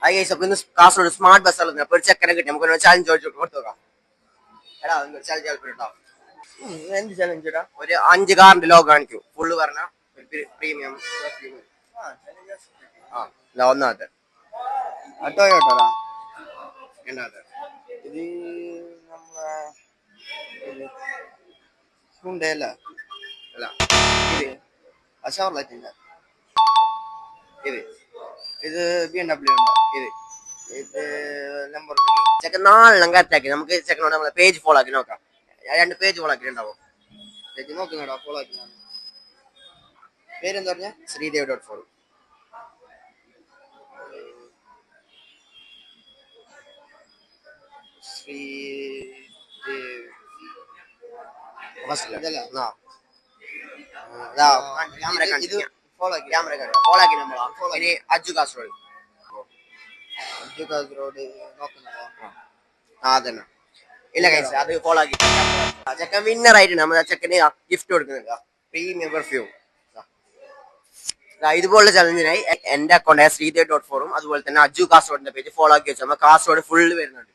Hi guys, അപ്പൊ ഇന്ന് Kasaragod smart ബസ്സാണ്. അപ്പൊ ഒരു ചെക്കനെ കിട്ടി, നമുക്ക് ചാലഞ്ച് കൊടുത്തു നോക്കാം. എടാ ചാലഞ്ച് കേട്ടോ. എന്ത് ചാലഞ്ച് ഇടാ? ഒരു 5 കാറിന്റെ ലോഗോ കാണിക്കൂ. ഫുള്ള് പറഞ്ഞ പ്രീമിയം. ആ ഇതാ ഒന്നാമത്തെ. ടൊയോട്ടോടാ. രണ്ടാമത്തെ. ഇത് നമ്മളെ ഹുണ്ടായി അല്ല. അല്ല ഇത് ഷവർലെറ്റിന്റെ. ഇത് ഇത് BMW ഉണ്ട്. ഇത് ഇത് ലംബോർഗിനി. ചെക്കൻ 4 കറക്റ്റ് ആക്കി. നമുക്ക് ചെക്കനോട് നമ്മളെ പേജ് ഫോളോ ആക്കി നോക്കാം. 2 പേജ് ഫോളോ ആക്കിയിട്ടുണ്ടാവും. ചേച്ചി നോക്കുന്നുണ്ടോ? ഫോളോ ആക്കിയാണ്. പേരെന്താ പറഞ്ഞ? ശ്രീദേവ്.4. ഇതല്ല. ക്യാമറ ഇത് ഫോളോ ആക്കി. ഫോളോ ആക്കി നമ്മളാ. ഇനി അജു കാസർഗോഡ്. റോഡ് നോക്കുന്നുണ്ടോ? ആ അതന്നെ. ഇല്ല കഴിച്ച അത് ഫോളോ ആക്കി. ചെക്കൻ വിന്നർ ആയിട്ടുണ്ട്. നമ്മൾ ചെക്കന് ഗിഫ്റ്റ് കൊടുക്കുന്നുണ്ട്. Premium perfume. ഇതുപോലുള്ള ചലഞ്ചിനായി എന്റെ അക്കൗണ്ട് ശ്രീദേവ്.4 അതുപോലെ തന്നെ അജു കാസർഗോഡിന്റെ പേജ് ഫോളോ ആക്കി വെച്ചാൽ നമ്മൾ കാസർഗോഡ് ഫുള്ള് വരുന്നുണ്ട്.